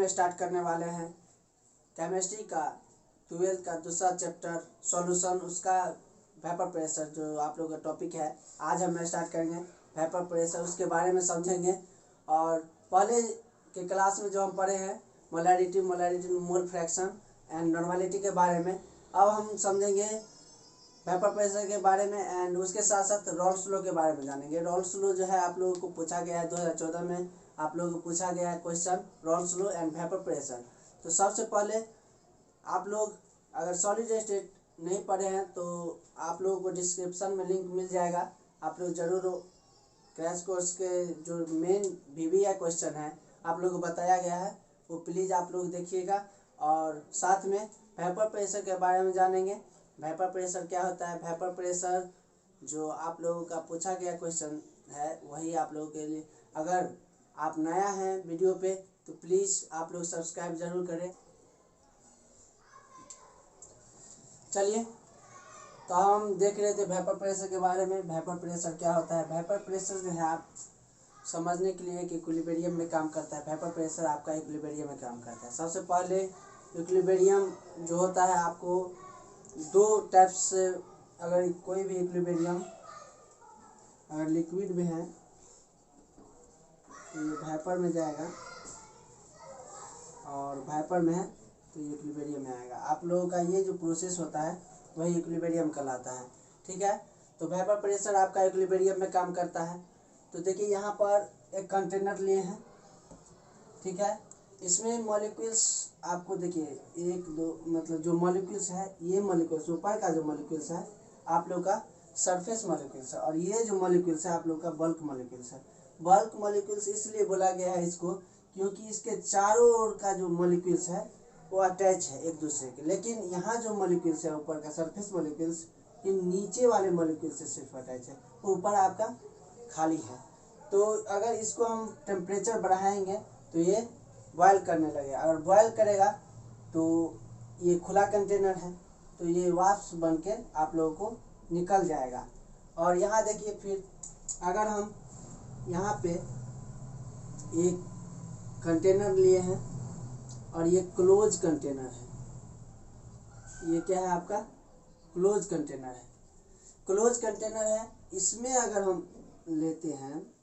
Start करने वाले हैं केमिस्ट्री का 12th का दूसरा चैप्टर सॉल्यूशन, उसका वेपर प्रेशर जो आप लोगों का टॉपिक है। आज हम स्टार्ट करेंगे वेपर प्रेशर, उसके बारे में समझेंगे। और पहले के क्लास में जो हम पढ़े हैं molarity, mole fraction and normality के बारे में, अब हम समझेंगे वेपर प्रेशर के बारे में। एंड उसके साथ साथ रॉल्स लॉ के बारे में जानेंगे। रॉल्स लॉ जो है आप लोगों को पूछा गया है 2014 में, आप लोगों को पूछा गया है question Rawls law and vapour pressure. तो सबसे पहले आप लोग अगर सॉलिड स्टेट नहीं पढ़े हैं तो आप लोगों को डिस्क्रिप्शन में लिंक मिल जाएगा, आप लोग जरूर क्रैश कोर्स के जो मेन VBI क्वेश्चन है आप लोगों को बताया गया है, वो प्लीज़ आप लोग देखिएगा। और साथ में वेपर प्रेशर के बारे में जानेंगे। वेपर प्रेशर क्या होता है, वेपर प्रेशर जो आप लोगों का पूछा गया क्वेश्चन है वही आप लोगों के लिए। अगर आप नया हैं वीडियो पे तो प्लीज़ आप लोग सब्सक्राइब ज़रूर करें। चलिए, तो हम देख रहे थे वेपर प्रेशर के बारे में। वेपर प्रेशर क्या होता है, वेपर प्रेशर जो है आप समझने के लिए कि इक्विलिब्रियम में काम करता है। वेपर प्रेशर आपका इक्विलिब्रियम में काम करता है। सबसे पहले इक्विलिब्रियम जो होता है आपको दो टाइप्स से, अगर कोई भी इक्विलिब्रियम अगर लिक्विड में है तो ये वेपर में जाएगा, और वेपर में है तो ये इक्विलिब्रियम में आएगा। आप लोगों का ये जो प्रोसेस होता है वही इक्विलिब्रियम कहलाता है, ठीक है। तो वेपर प्रेशर आपका इक्विलिब्रियम में काम करता है। तो देखिए यहाँ पर एक कंटेनर लिए हैं, ठीक है। इसमें मॉलिक्यूल्स आपको देखिए 1 2 मतलब जो मॉलिक्यूल्स है, ये मॉलिक्यूल्स ऊपर का जो मॉलिक्यूल्स है आप लोग का सरफेस मॉलिक्यूल्स है, और ये जो मॉलिक्यूल्स है आप लोग का बल्क मॉलिक्यूल्स है। बल्क मॉलिक्यूल्स इसलिए बोला गया है इसको क्योंकि इसके चारों ओर का जो मॉलिक्यूल्स है वो अटैच है एक दूसरे के, लेकिन यहाँ जो मॉलिक्यूल्स है ऊपर का सरफेस मॉलिक्यूल्स, ये नीचे वाले मॉलिक्यूल से सिर्फ अटैच है, ऊपर आपका खाली है। तो अगर इसको हम टेम्परेचर बढ़ाएंगे तो ये बॉयल करने लगेगा। अगर बॉयल करेगा तो ये खुला कंटेनर है तो ये वाष्प बन के आप लोगों को निकल जाएगा। और यहाँ देखिए, फिर अगर हम यहाँ पे एक कंटेनर लिए हैं और ये क्लोज कंटेनर है, ये क्या है आपका क्लोज कंटेनर है। क्लोज कंटेनर है, इसमें अगर हम लेते हैं,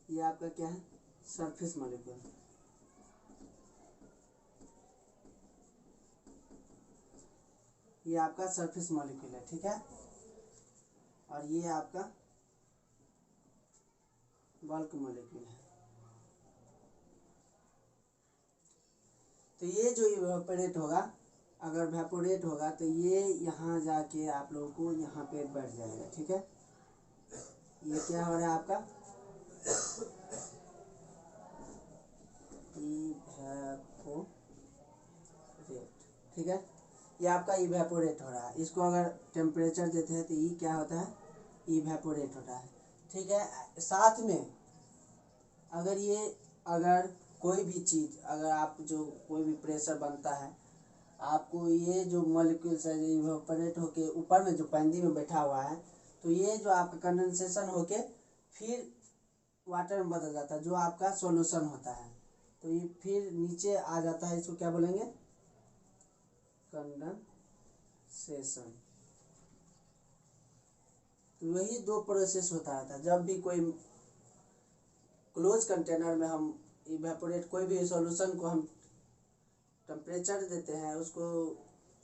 ये आपका क्या है सरफेस मॉलिक्यूल, ये आपका सरफेस मॉलिक्यूल है, ठीक है। और ये आपका बल्क मॉलिक्यूल है। तो ये जो इवेपोरेट होगा, अगर वेपोरेट होगा तो ये यहाँ जाके आप लोगों को यहाँ पे बैठ जाएगा, ठीक है। ये क्या हो रहा है आपका इवेपोरेट, ठीक है। ये आपका इवेपोरेट हो रहा है। इसको अगर टेम्परेचर देते हैं तो ये क्या होता है इवेपोरेट होता है, ठीक है। साथ में अगर कोई भी चीज़, अगर आप जो कोई भी प्रेशर बनता है, आपको ये जो मॉलिक्यूल्स है जो इवेपोरेट होके ऊपर में जो पैंदी में बैठा हुआ है, तो ये जो आपका कंडेंसेशन होके फिर वाटर में बदल जाता है, जो आपका सॉल्यूशन होता है। तो ये फिर नीचे आ जाता है, इसको क्या बोलेंगे कंडेंसेशन। तो वही दो प्रोसेस होता है। जब भी कोई क्लोज कंटेनर में हम इवेपोरेट कोई भी सॉल्यूशन को हम टेम्परेचर देते हैं, उसको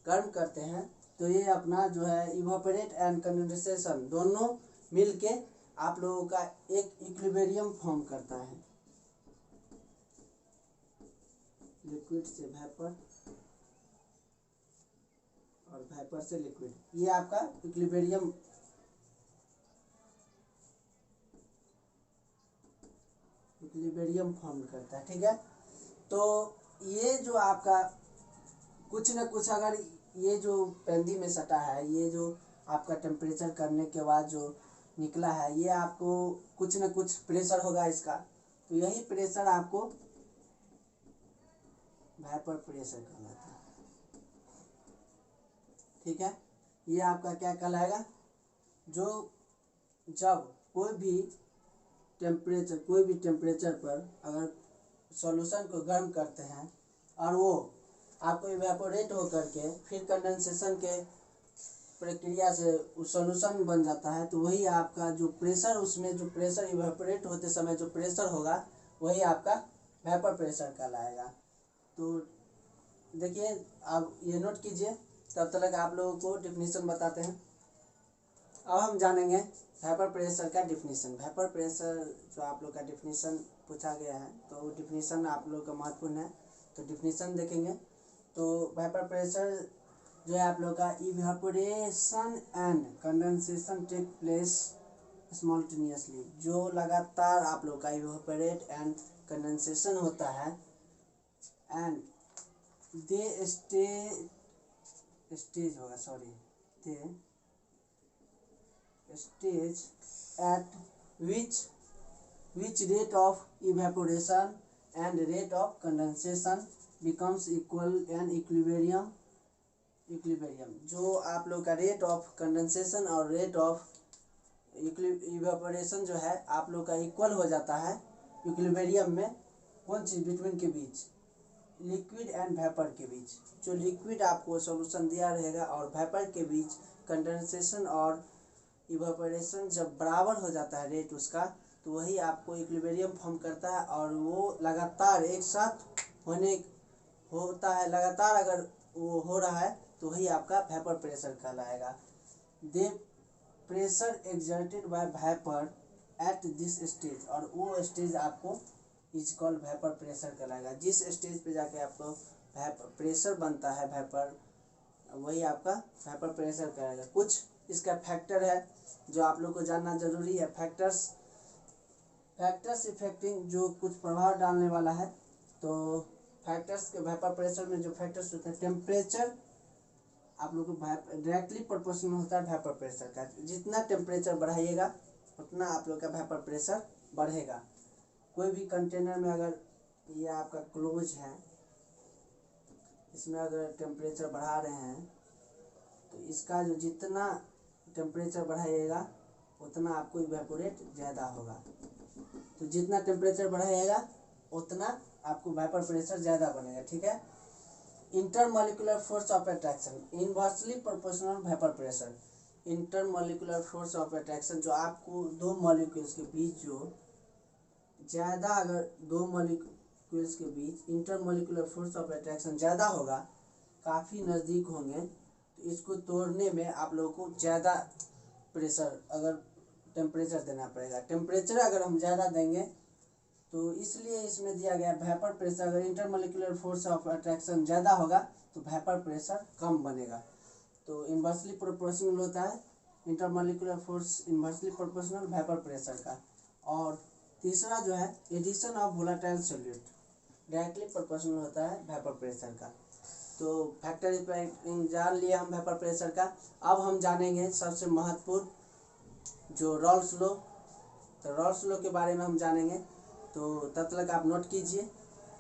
गर्म करते हैं, तो ये अपना जो है इवेपोरेट एंड कंडेंसेशन दोनों मिलके आप लोगों का एक इक्विलिब्रियम फॉर्म करता है। लिक्विड से वेपर और वेपर से लिक्विड, ये आपका इक्विलिब्रियम फॉर्म करता है, ठीक है। तो ये जो आपका कुछ न कुछ, अगर ये जो पैंदी में सटा है, ये जो आपका टेम्परेचर करने के बाद जो निकला है, ये आपको कुछ न कुछ प्रेशर होगा इसका, तो यही प्रेशर आपको वेपर प्रेशर कहलाता है, ठीक है। ये आपका क्या कहलाएगा, जो जब कोई भी टेम्परेचर, कोई भी टेम्परेचर पर अगर सॉल्यूशन को गर्म करते हैं और वो आपको इवेपोरेट हो करके फिर कंडेंसेशन के प्रक्रिया से उस सॉल्यूशन बन जाता है, तो वही आपका जो प्रेशर, उसमें जो प्रेशर इवेपोरेट होते समय जो प्रेशर होगा वही आपका वेपर प्रेशर कहलाएगा। तो देखिए आप ये नोट कीजिए, तब तक आप लोगों को डिफिनीशन बताते हैं। अब हम जानेंगे वेपर प्रेशर का डिफिनीशन। वेपर प्रेशर जो आप लोग का डिफिनीशन पूछा गया है, तो वो डिफिनीशन आप लोग का महत्वपूर्ण है, तो डिफिनीशन देखेंगे। तो वेपर प्रेशर जो है आप लोग का, evaporation and condensation take place simultaneously, जो लगातार आप लोग का इवेपोरेट एंड कंडेंसेशन होता है, एंड दे स्टेज होगा, sorry, they stage at which rate of evaporation and rate of condensation becomes equal and equilibrium, जो आप लोग का रेट ऑफ कंडेंसेशन और रेट ऑफ इवेपोरेशन जो है आप लोग का इक्वल हो जाता है इक्विलिब्रियम में। कौन चीज़? बिटवीन के बीच, लिक्विड एंड वेपर के बीच। जो लिक्विड आपको सॉल्यूशन दिया रहेगा और वेपर के बीच कंडेंसेशन और इवेपोरेशन जब बराबर हो जाता है रेट उसका, तो वही आपको इक्विलिब्रियम फॉर्म करता है, और वो लगातार एक साथ होता है। लगातार अगर वो हो रहा है तो वही आपका वेपर प्रेशर कहलाएगा। The pressure exerted by vapour at this stage, और वो स्टेज आपको इज कॉल्ड वेपर प्रेशर कहलाएगा। जिस स्टेज पे जाके आपको प्रेशर बनता है वेपर, वही आपका वेपर प्रेशर कहलाएगा। कुछ इसका फैक्टर है जो आप लोग को जानना जरूरी है। फैक्टर्स इफेक्टिंग, जो कुछ प्रभाव डालने वाला है। तो फैक्टर्स के वेपर प्रेशर में जो फैक्टर्स होते हैं, टेम्परेचर आप लोग को डायरेक्टली प्रोपोर्शनल होता है वेपर प्रेशर का। जितना टेम्परेचर बढ़ाइएगा उतना आप लोग का वेपर प्रेशर बढ़ेगा। कोई भी कंटेनर में अगर ये आपका क्लोज है, इसमें अगर टेम्परेचर बढ़ा रहे हैं, तो इसका जो जितना टेम्परेचर बढ़ाइएगा उतना आपको इवेपोरेट ज़्यादा होगा। तो जितना टेम्परेचर बढ़ाइएगा उतना आपको वेपर प्रेशर ज़्यादा बनेगा, ठीक है। Intermolecular force of attraction inversely proportional vapour pressure. Intermolecular force of attraction, जो आपको दो मॉलिक्यूल्स के बीच जो ज़्यादा, अगर दो मॉलिक्यूल्स के बीच इंटरमॉलिक्यूलर फोर्स ऑफ अट्रैक्शन ज़्यादा होगा, काफ़ी नज़दीक होंगे, तो इसको तोड़ने में आप लोगों को ज़्यादा प्रेशर, अगर टेम्परेचर देना पड़ेगा। टेम्परेचर अगर हम ज़्यादा देंगे, तो इसलिए इसमें दिया गया वेपर प्रेशर, अगर इंटरमॉलिक्यूलर फोर्स ऑफ अट्रैक्शन ज़्यादा होगा तो वेपर प्रेशर कम बनेगा। तो इन्वर्सली प्रोपोर्शनल होता है intermolecular force, inversely proportional vapour pressure का। और तीसरा जो है addition of volatile solute, directly proportional होता है वेपर प्रेशर का। तो फैक्टर इफेक्टिंग जान लिया हम वेपर प्रेशर का। अब हम जानेंगे सबसे महत्वपूर्ण जो रॉल्स लॉ, तो रॉल्स लॉ के बारे में हम जानेंगे। तो तब तक आप नोट कीजिए,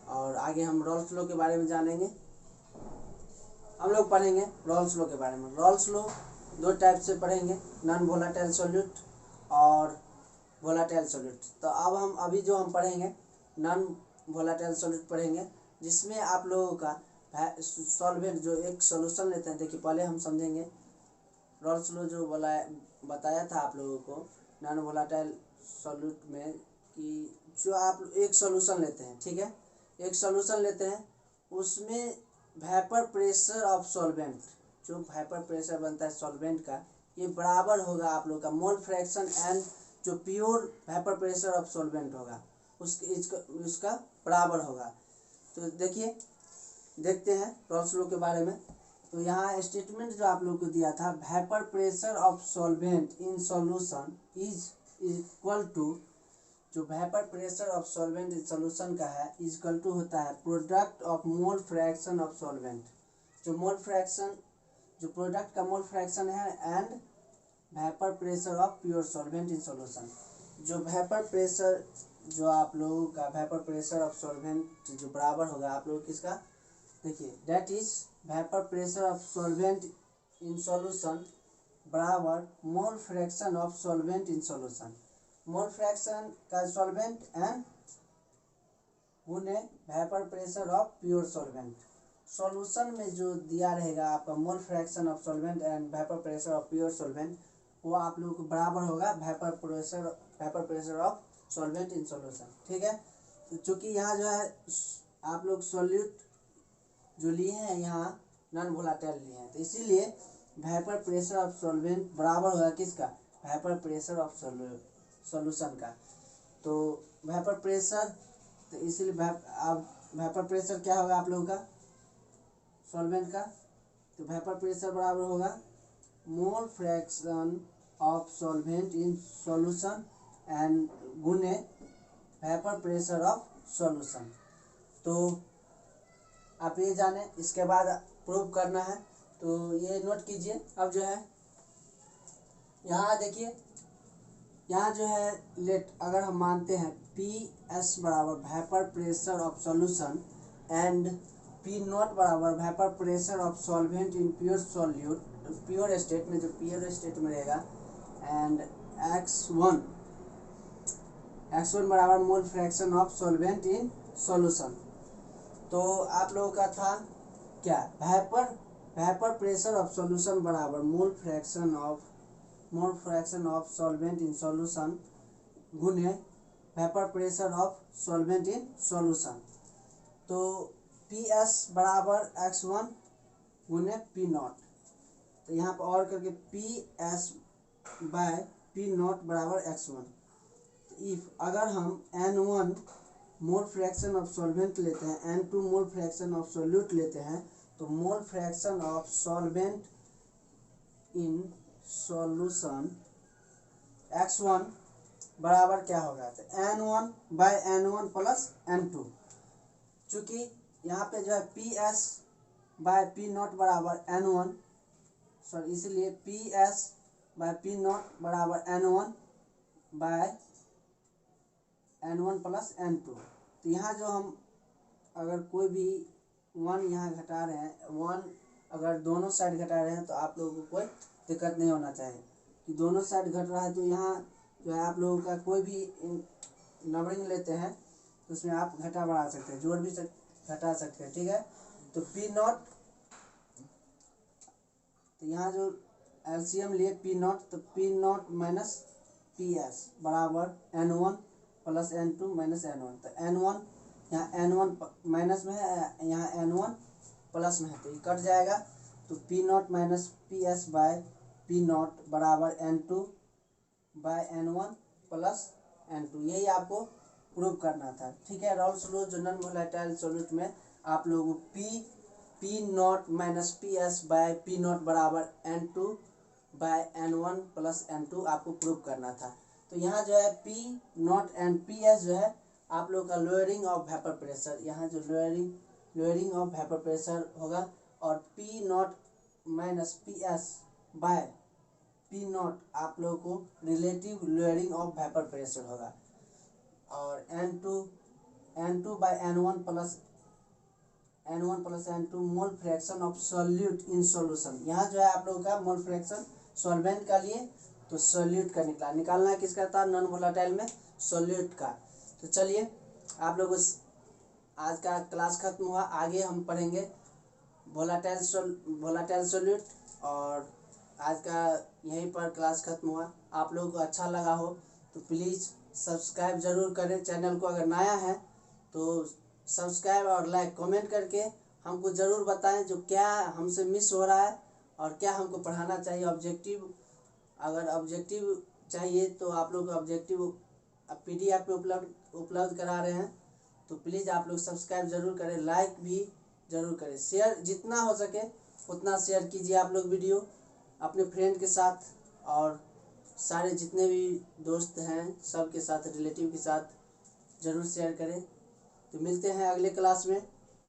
और आगे हम रॉल्स लॉ के बारे में जानेंगे। हम लोग पढ़ेंगे रॉल्स लॉ के बारे में। रॉल्स लॉ दो टाइप से पढ़ेंगे, नॉन वोलेटाइल सॉल्यूट और वोलेटाइल सॉल्यूट। तो अब हम अभी जो हम पढ़ेंगे नॉन वोलेटाइल सॉल्यूट पढ़ेंगे, जिसमें आप लोगों का सॉल्वेंट जो एक सॉल्यूशन लेते हैं। देखिए पहले हम समझेंगे रॉल्स लॉ जो बताया था आप लोगों को नॉन वोलेटाइल सॉल्यूट में, कि जो आप एक सॉल्यूशन लेते हैं, ठीक है, एक सॉल्यूशन लेते हैं, उसमें वेपर प्रेशर ऑफ सॉल्वेंट, जो वेपर प्रेशर बनता है सॉल्वेंट का, ये बराबर होगा आप लोग का मोल फ्रैक्शन एंड जो pure vapour pressure of solvent होगा उसका बराबर होगा। तो देखिए देखते हैं रॉल्स लॉ के बारे में। तो यहाँ स्टेटमेंट जो आप लोग को दिया था, vapour pressure of solvent in solution is equal to, जो vapour pressure of solvent in solution का है, इज इक्वल टू होता है product of mole fraction of solvent, जो मोल फ्रैक्शन, जो प्रोडक्ट का मोल फ्रैक्शन है, and vapour pressure of pure solvent in solution. जो वेपर प्रेशर, जो आप लोगों का वेपर प्रेशर ऑफ सॉल्वेंट जो बराबर होगा आप लोग किसका, देखिए that is vapour pressure of solvent in solution बराबर mole fraction of solvent in solution. Mole fraction का सॉल्वेंट एंड गुने vapour pressure of pure solvent. Solution में जो दिया रहेगा आपका mole fraction of solvent and vapour pressure of pure solvent, वो आप लोगों को बराबर होगा vapour pressure of solvent in solution. ठीक है, तो चूँकि यहाँ जो है आप लोग सॉल्यूट जो लिए हैं यहाँ नॉन वोलाटाइल लिए हैं, तो इसीलिए वेपर प्रेशर ऑफ सॉल्वेंट बराबर होगा किसका, वेपर प्रेशर ऑफ सॉल्यूशन का। तो वेपर प्रेशर, तो इसीलिए वेपर प्रेशर क्या होगा आप लोगों का सॉल्वेंट का, तो वेपर प्रेशर बराबर होगा मोल fraction of solvent in solution and गुने वेपर प्रेशर ऑफ सॉल्यूशन। तो आप ये जाने, इसके बाद प्रूव करना है, तो ये नोट कीजिए। अब जो है यहाँ देखिए, यहाँ जो है लेट अगर हम मानते हैं पी एस बराबर vapour pressure of solution and P naught बराबर vapour pressure of solvent in pure state में, जो प्योर स्टेट में रहेगा, एंड x1 बराबर mole fraction of solvent in solution. तो आप लोगों का था क्या, वेपर प्रेशर ऑफ सॉल्यूशन बराबर mole fraction of solvent in solution गुने vapour pressure of solvent in solution. तो पी एस बराबर x1 गुने पी नॉट, तो यहाँ पर और करके P S by P naught बराबर x1। इफ अगर हम n1 mole fraction of solvent लेते हैं, n2 mole fraction of solute लेते हैं, तो मोल fraction of solvent in solution x1 बराबर क्या होगा, तो n1 bye n1 plus n2। चूँकि यहाँ पे जो है P S by P naught बराबर n1, सॉरी इसलिए P S by P naught बराबर n1 bye n1 plus n2। तो यहाँ जो हम अगर कोई भी 1 यहाँ घटा रहे हैं, 1 अगर दोनों साइड घटा रहे हैं, तो आप लोगों को कोई दिक्कत नहीं होना चाहिए कि दोनों साइड घट रहा है। तो यहाँ जो है आप लोगों का कोई भी नंबरिंग लेते हैं तो उसमें आप घटा बढ़ा सकते हैं, जोड़ भी घटा सकते हैं। ठीक है, तो पी नॉट, तो यहाँ जो एलसीएम लिए पी नॉट, तो P naught minus P S बराबर n1 plus n2 minus n1। तो n1 यहाँ n1 माइनस में है, यहाँ n1 प्लस में है, तो ये कट जाएगा। तो P naught minus P S by P naught बराबर n2 by n1 plus n2। यही आपको प्रूव करना था। ठीक है, राउल्स लॉ जो नॉन वोलेटाइल सॉल्यूट में आप लोगों को P naught minus P S by P naught बराबर n2 by n1 plus n2 आपको प्रूव करना था। तो यहाँ जो है P not and P S जो है आप लोग का लोअरिंग ऑफ वेपर प्रेशर, यहाँ जो लोअरिंग ऑफ वेपर प्रेशर होगा, और P naught minus P S by P naught आप लोगों को relative lowering of vapour pressure होगा, और n2 by n1 plus n2 mole fraction of solute in solution. यहाँ जो है आप लोगों का मोल फ्रैक्शन सॉल्वेंट का लिए, तो सॉल्यूट का निकालना है, किसका था, नॉन वोलेटाइल में सॉल्यूट का। तो चलिए आप लोग आज का क्लास खत्म हुआ, आगे हम पढ़ेंगे वोलेटाइल सॉल्यूट, और आज का यहीं पर क्लास खत्म हुआ। आप लोगों को अच्छा लगा हो तो प्लीज़ सब्सक्राइब ज़रूर करें चैनल को, अगर नया है तो सब्सक्राइब और लाइक कमेंट करके हमको ज़रूर बताएं जो क्या हमसे मिस हो रहा है और क्या हमको पढ़ाना चाहिए। ऑब्जेक्टिव, अगर ऑब्जेक्टिव चाहिए तो आप लोग ऑब्जेक्टिव PDF में उपलब्ध करा रहे हैं, तो प्लीज़ आप लोग सब्सक्राइब ज़रूर करें, लाइक भी ज़रूर करें, शेयर जितना हो सके उतना शेयर कीजिए आप लोग वीडियो अपने फ्रेंड के साथ, और सारे जितने भी दोस्त हैं सब के साथ, रिलेटिव के साथ ज़रूर शेयर करें। तो मिलते हैं अगले क्लास में।